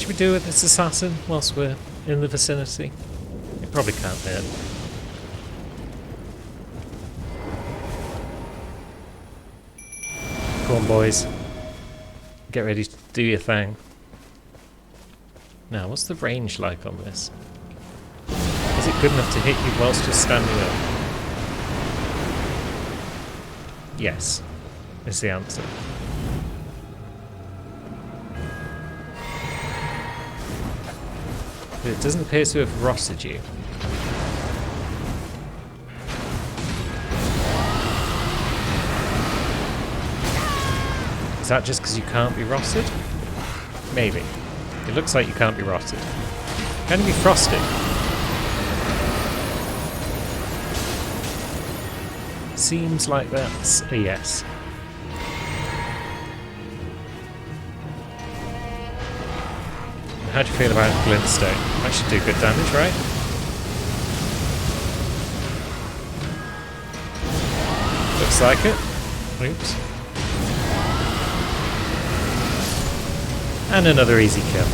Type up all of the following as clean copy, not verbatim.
should we do with this assassin whilst we're in the vicinity? It probably can't hurt. Come on, boys. Get ready to do your thing. Now, what's the range like on this? Is it good enough to hit you whilst just standing up? Yes, is the answer. But it doesn't appear to have rotted you. Is that just because you can't be rotted? Maybe. It looks like you can't be rotted. Can you be frosted? Seems like that's a yes. How do you feel about glintstone? That should do good damage, right? Looks like it. Oops. And another easy kill.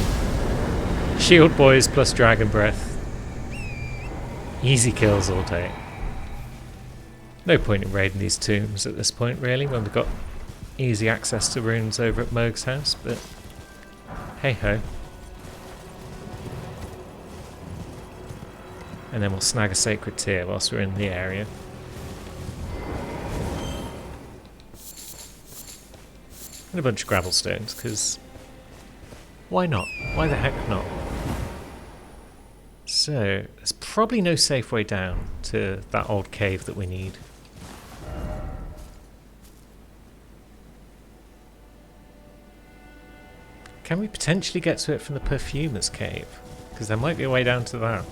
Shield boys plus dragon breath. Easy kills all day. No point in raiding these tombs at this point, really, when we've got easy access to runes over at Mohg's house, but hey ho. And then we'll snag a sacred tear whilst we're in the area. And a bunch of gravel stones, because why not? Why the heck not? So, there's probably no safe way down to that old cave that we need. Can we potentially get to it from the Perfumer's Cave? Because there might be a way down to that.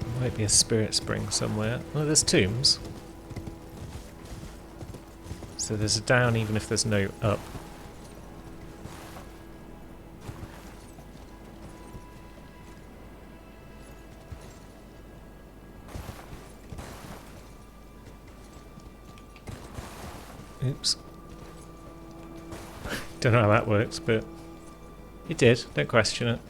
There might be a spirit spring somewhere. Oh, there's tombs. So there's a down even if there's no up. Oops. Don't know how that works, but it did. Don't question it.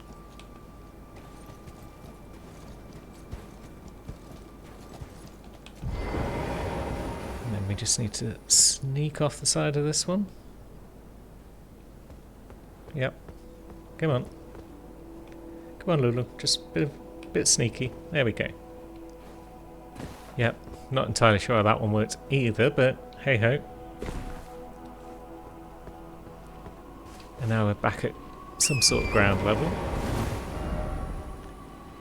And then we just need to sneak off the side of this one. Yep. Come on. Come on, Lulu. Just a bit sneaky. There we go. Yep. Not entirely sure how that one worked either, but hey ho. And now we're back at some sort of ground level.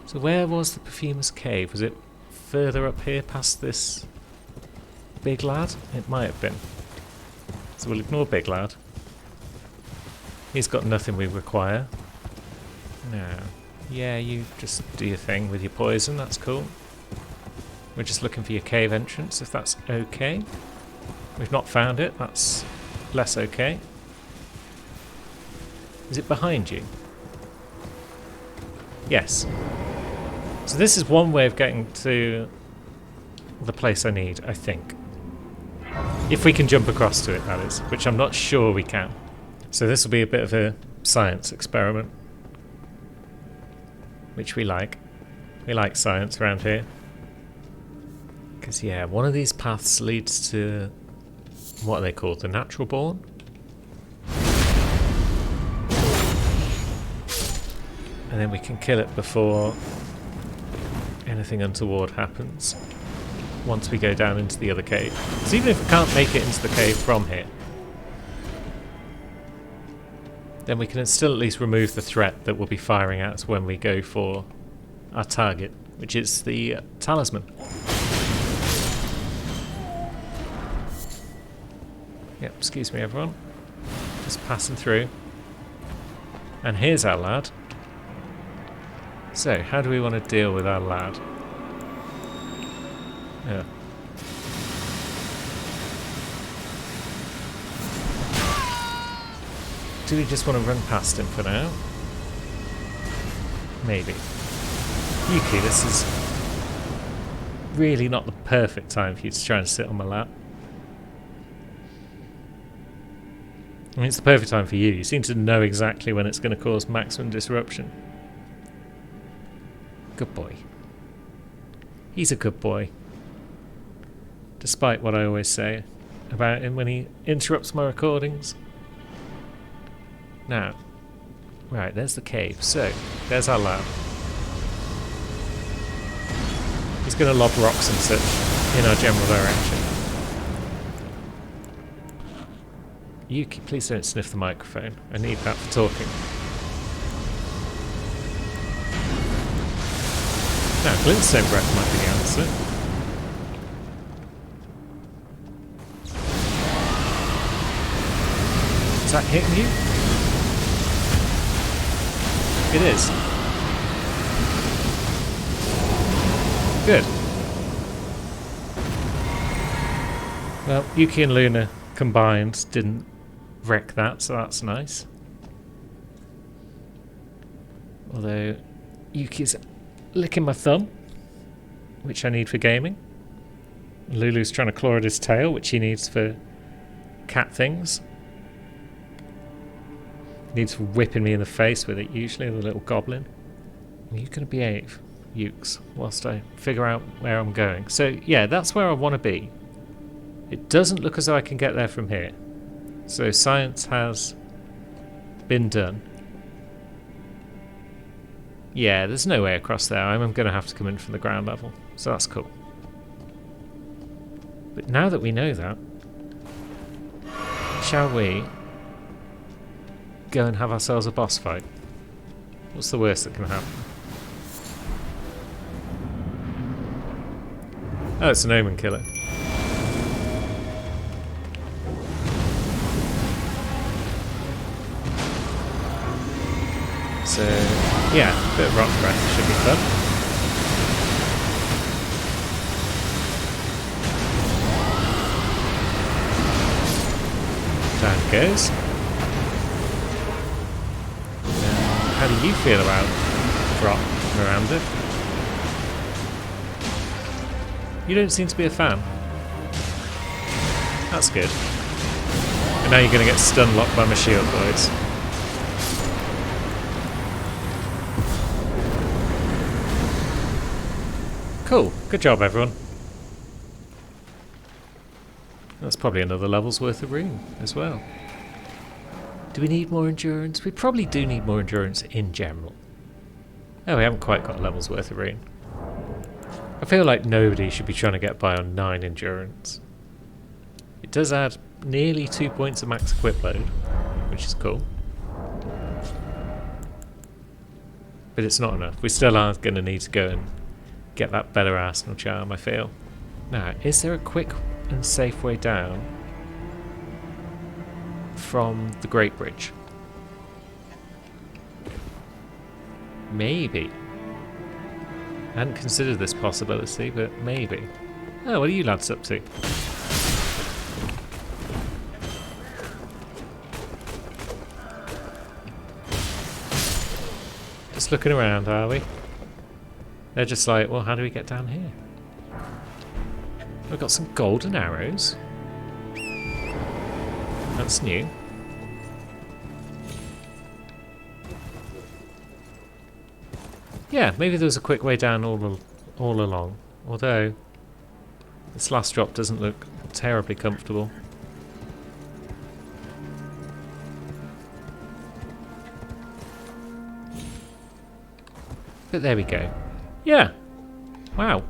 So where was the Perfumer's Cave? Was it further up here past this big lad? It might have been. So we'll ignore big lad. He's got nothing we require. No. Yeah, you just do your thing with your poison, that's cool. We're just looking for your cave entrance, if that's okay. We've not found it, that's less okay. Is it behind you? Yes. So this is one way of getting to the place I need, I think. If we can jump across to it, that is, which I'm not sure we can. So this will be a bit of a science experiment. Which we like. We like science around here. Because, yeah, one of these paths leads to... what are they called? The Natural Born? And then we can kill it before anything untoward happens. Once we go down into the other cave. Because even if we can't make it into the cave from here, then we can still at least remove the threat that will be firing at us when we go for our target, which is the talisman. Yep, excuse me everyone. Just passing through. And here's our lad. So, how do we want to deal with our lad? Yeah. Do we just want to run past him for now? Maybe. Yuki, this is really not the perfect time for you to try and sit on my lap. I mean, it's the perfect time for you. You seem to know exactly when it's going to cause maximum disruption. Good boy. He's a good boy. Despite what I always say about him when he interrupts my recordings. Now, right, there's the cave. So, there's our lab. He's going to lob rocks and such in our general direction. Yuki, please don't sniff the microphone. I need that for talking. Now, glintstone breath might be the answer. Is that hitting you? It is. Good. Well, Yuki and Luna combined didn't wreck that, so that's nice. Although Yuki's licking my thumb, which I need for gaming. Lulu's trying to claw at his tail, which he needs for cat things. Needs whipping me in the face with it, usually, the little goblin. Are you going to behave, Ukes, whilst I figure out where I'm going? So, yeah, that's where I want to be. It doesn't look as though I can get there from here. So, science has been done. Yeah, there's no way across there. I'm going to have to come in from the ground level. So that's cool. But now that we know that, shall we go and have ourselves a boss fight? What's the worst that can happen? Oh, it's an omen killer. So, yeah, a bit of rock breath should be fun. Down it goes. How do you feel about drop, Miranda? You don't seem to be a fan. That's good. And now you're going to get stun locked by my shield boys. Cool. Good job, everyone. That's probably another level's worth of room as well. Do we need more endurance? We probably do need more endurance in general. Oh, we haven't quite got a level's worth of rune. I feel like nobody should be trying to get by on 9 endurance. It does add nearly 2 points of max equip load, which is cool. But it's not enough. We still are going to need to go and get that better arsenal charm, I feel. Now, is there a quick and safe way down from the Great Bridge? Maybe. I hadn't considered this possibility, but maybe. Oh, what are you lads up to? Just looking around, are we? They're just like, well, how do we get down here? We've got some golden arrows. That's new. Yeah, maybe there was a quick way down all along. Although, this last drop doesn't look terribly comfortable. But there we go. Yeah. Wow.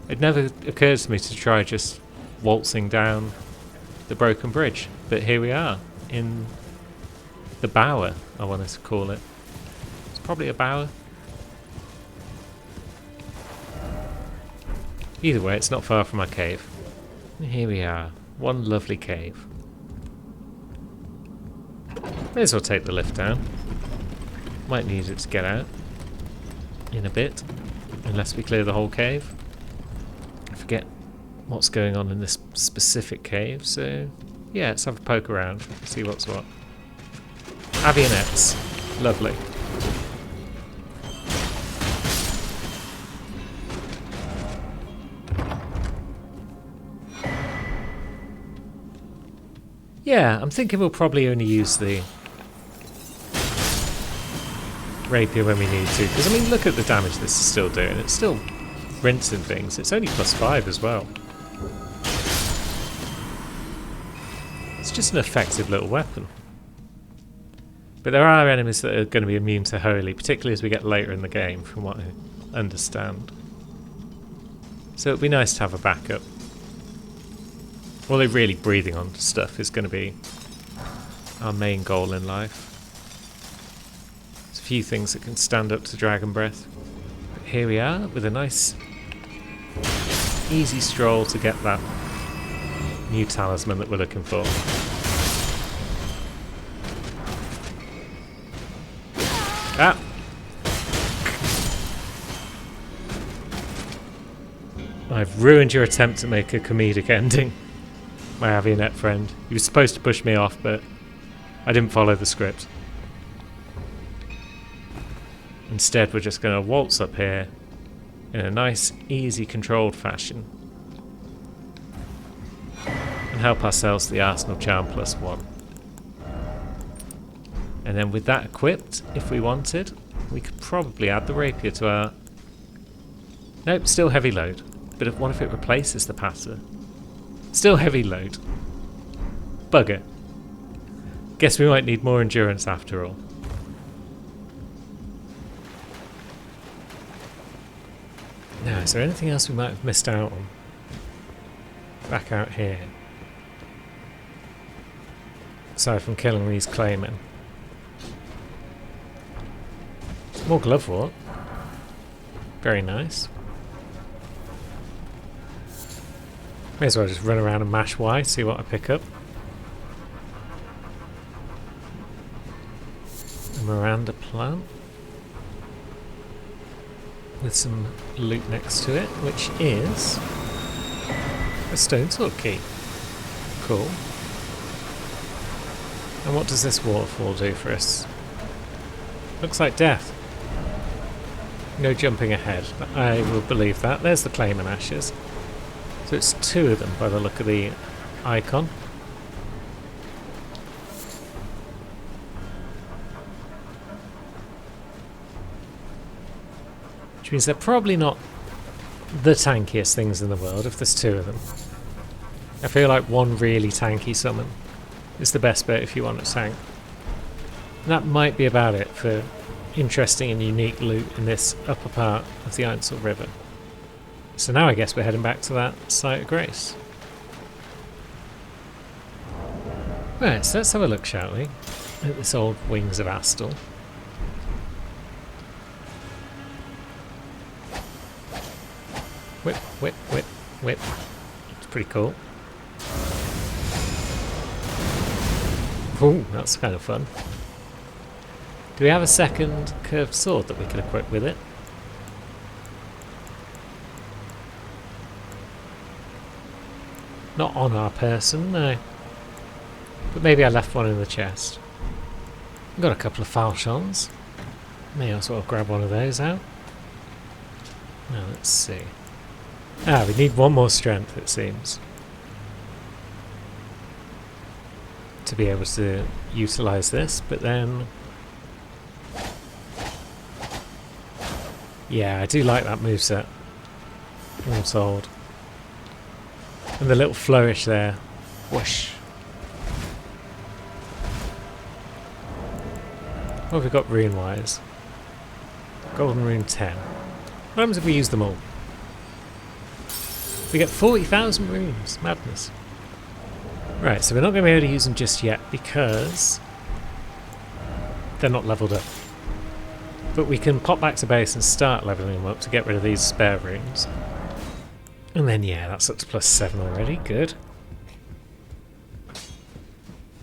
It never occurs to me to try just waltzing down the broken bridge. But here we are, in the bower, I wanted to call it. It's probably a bower. Either way, it's not far from our cave. Here we are. One lovely cave. May as well take the lift down. Might need it to get out in a bit, unless we clear the whole cave. I forget what's going on in this specific cave, so yeah, let's have a poke around, see what's what. Avionettes. Lovely. Yeah, I'm thinking we'll probably only use the rapier when we need to. Because, I mean, look at the damage this is still doing. It's still rinsing things. It's only +5 as well. It's just an effective little weapon. But there are enemies that are going to be immune to Holy, particularly as we get later in the game, from what I understand. So it'd be nice to have a backup. Although really breathing on stuff is going to be our main goal in life. There's a few things that can stand up to Dragon Breath. But here we are with a nice easy stroll to get that new talisman that we're looking for. Ah! I've ruined your attempt to make a comedic ending, my Avionet friend. You were supposed to push me off, but I didn't follow the script. Instead, we're just going to waltz up here in a nice, easy, controlled fashion and help ourselves the Arsenal Charm +1. And then with that equipped, if we wanted, we could probably add the rapier to our... Nope, still heavy load. But what if it replaces the patter? Still heavy load. Bugger. Guess we might need more endurance after all. Now, is there anything else we might have missed out on? Back out here. Aside from killing these claymen. More glovewort. Very nice. May as well just run around and mash Y, see what I pick up. A Miranda plant. With some loot next to it, which is a stone sword key. Cool. And what does this waterfall do for us? Looks like death. No jumping ahead. I will believe that. There's the Clayman Ashes. So it's 2 of them by the look of the icon. Which means they're probably not the tankiest things in the world if there's 2 of them. I feel like one really tanky summon is the best bet if you want a tank. And that might be about it for interesting and unique loot in this upper part of the Ainsel River. So now I guess we're heading back to that site of grace. Right, so let's have a look, shall we, at this old Wings of Astle. Whip, whip, whip, whip. It's pretty cool. Ooh, that's kind of fun. Do we have a second curved sword that we could equip with it? Not on our person, no. But maybe I left one in the chest. We've got a couple of falchions. May as well grab one of those out. Now let's see. Ah, we need one more strength, it seems, to be able to utilise this, but then... Yeah, I do like that moveset. All told. And the little flourish there. Whoosh. What have we got rune-wise? Golden rune 10. What happens if we use them all? We get 40,000 runes. Madness. Right, so we're not going to be able to use them just yet because they're not leveled up. But we can pop back to base and start leveling them up to get rid of these spare runes. And then, yeah, that's up to +7 already. Good.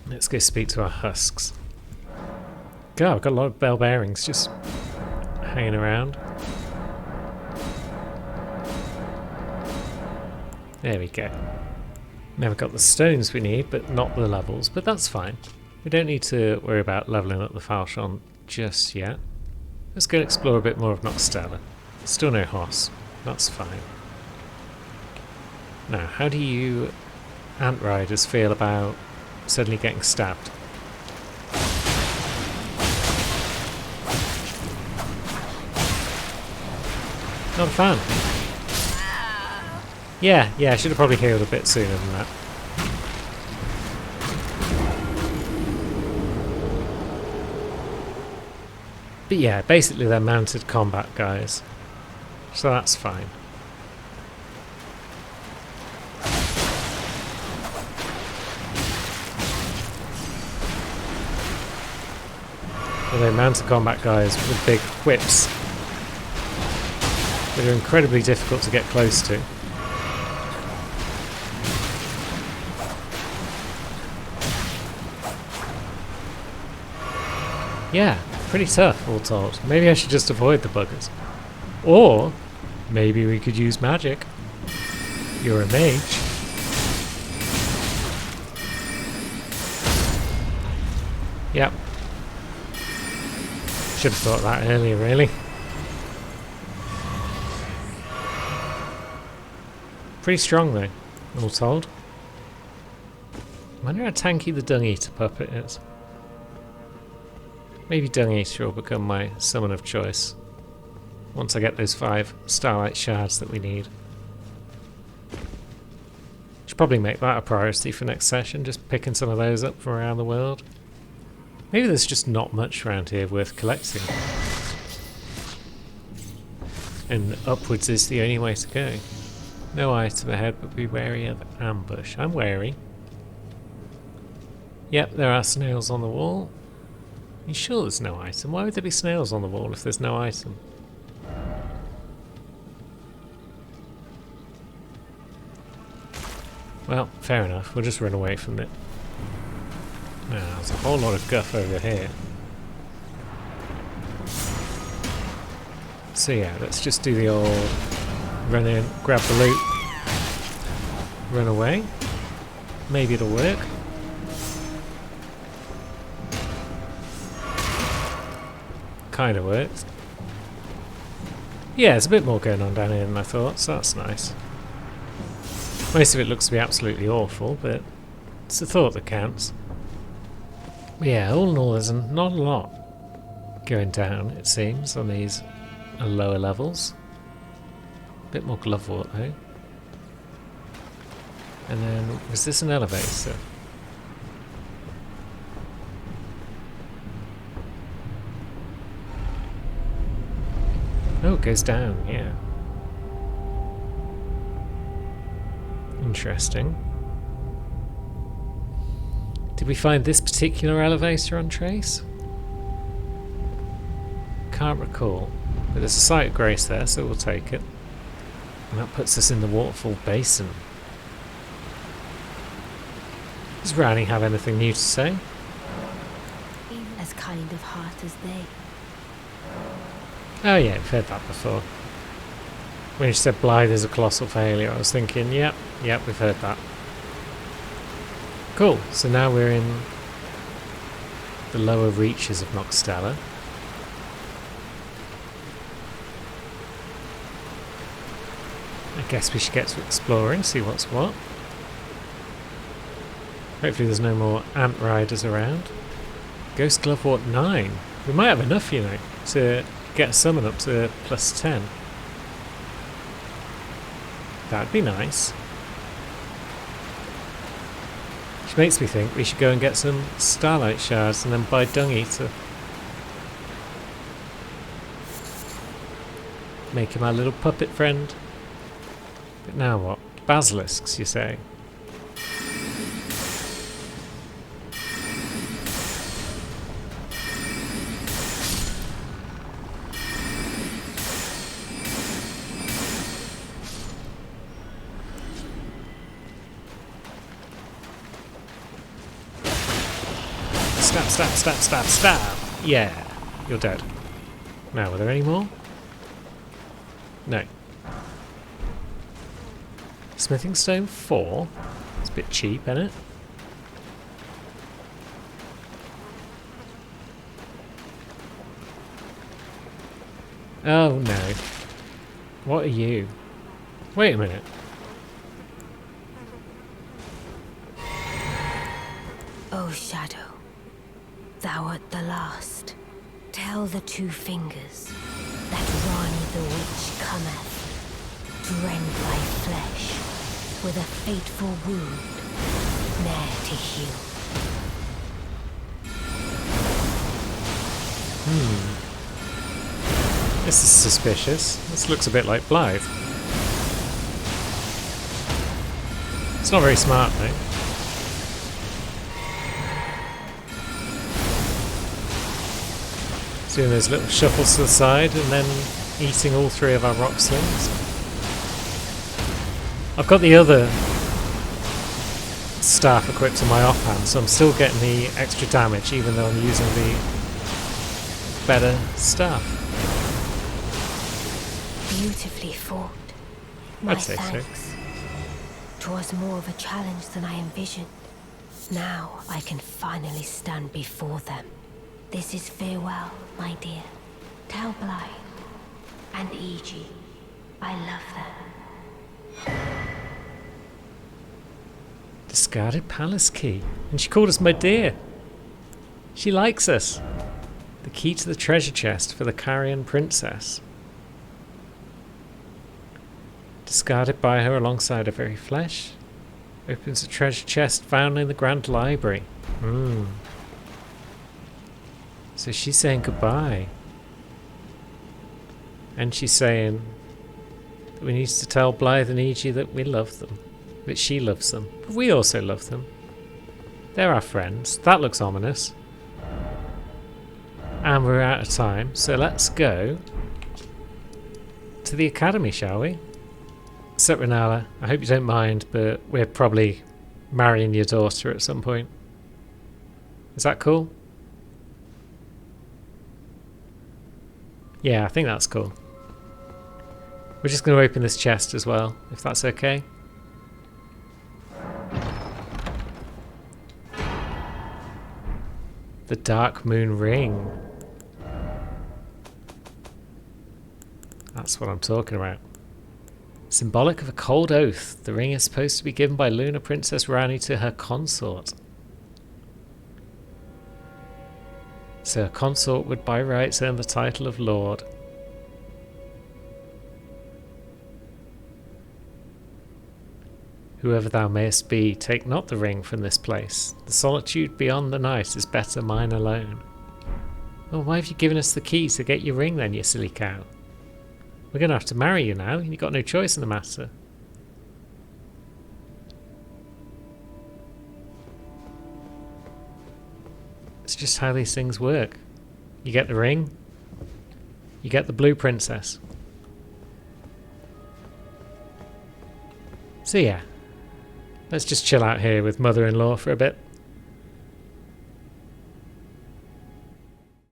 Let's go speak to our husks. God, I've got a lot of bell bearings just hanging around. There we go. Never got the stones we need, but not the levels. But that's fine. We don't need to worry about leveling up the Falchion just yet. Let's go explore a bit more of Nokstella. Still no Hoss. That's fine. Now, how do you Ant Riders feel about suddenly getting stabbed. Not a fan. Yeah, I should have probably healed a bit sooner than that. But yeah, basically they're mounted combat guys. So that's fine. Well, they're mounted combat guys with big whips that are incredibly difficult to get close to. Yeah, pretty tough, all told. Maybe I should just avoid the buggers. Or, maybe we could use magic. You're a mage. Yep. Should have thought that earlier, really. Pretty strong, though, all told. I wonder how tanky the Dung Eater puppet is. Maybe Dung Eater will become my summon of choice once I get those 5 Starlight Shards that we need. Should probably make that a priority for next session, just picking some of those up from around the world. Maybe there's just not much around here worth collecting. And upwards is the only way to go. No item ahead, but be wary of ambush. I'm wary. Yep, there are snails on the wall. Are you sure there's no item? Why would there be snails on the wall if there's no item? Well, fair enough. We'll just run away from it. Now, there's a whole lot of guff over here. So yeah, let's just do the old run in, grab the loot, run away. Maybe it'll work. Kind of works. Yeah, there's a bit more going on down here than I thought, so that's nice. Most of it looks to be absolutely awful, but it's the thought that counts. But yeah, all in all, there's not a lot going down, it seems, on these lower levels. A bit more Glovewort, though. And then, was this an elevator? Oh, it goes down, yeah. Interesting. Did we find this particular elevator on Trace? Can't recall. But there's a site of grace there, so we'll take it. And that puts us in the waterfall basin. Does Rani have anything new to say? Even as kind of heart as they. Oh yeah, we've heard that before. When you said Blythe is a colossal failure, I was thinking, yep, we've heard that. Cool, so now we're in the lower reaches of Nokstella. I guess we should get to exploring, see what's what. Hopefully there's no more ant riders around. Ghost Glovewort 9. We might have enough, you know, to get a summon up to +10. That'd be nice. Which makes me think we should go and get some Starlight Shards and then buy Dung Eater. Make him our little puppet friend. But now what? Basilisks, you say? Stab! Yeah, you're dead. Now, were there any more? No. Smithing Stone 4? It's a bit cheap, isn't it? Oh no. What are you? Wait a minute. O Shadow, thou art the last. Tell the two fingers that Rani the Witch cometh to rend thy flesh with a fateful wound, ne'er to heal. This is suspicious. This looks a bit like Blythe. It's not very smart, though. Doing those little shuffles to the side and then eating all three of our rock slings. I've got the other staff equipped in my offhand, so I'm still getting the extra damage even though I'm using the better staff. Beautifully fought. My I'd say so. thanks. 'Twas more of a challenge than I envisioned. Now I can finally stand before them. This is farewell, my dear. Tell Blythe and Iji I love them. Discarded palace key. And she called us my dear. She likes us. The key to the treasure chest for the Carrion Princess. Discarded by her alongside her very flesh. Opens a treasure chest found in the Grand Library. So she's saying goodbye. And she's saying that we need to tell Blythe and Iji that we love them. That she loves them. But we also love them. They're our friends. That looks ominous. And we're out of time. So let's go to the academy, shall we? So, Renala, I hope you don't mind, but we're probably marrying your daughter at some point. Is that cool? Yeah, I think that's cool. We're just going to open this chest as well, if that's okay. The Dark Moon Ring. That's what I'm talking about. Symbolic of a cold oath, the ring is supposed to be given by Lunar Princess Rani to her consort. So her consort would by rights earn the title of Lord. Whoever thou mayest be, take not the ring from this place. The solitude beyond the night is better mine alone. Well, why have you given us the key to get your ring then, you silly cow? We're going to have to marry you now, and you've got no choice in the matter. It's just how these things work. You get the ring, you get the blue princess. So yeah, let's just chill out here with mother-in-law for a bit.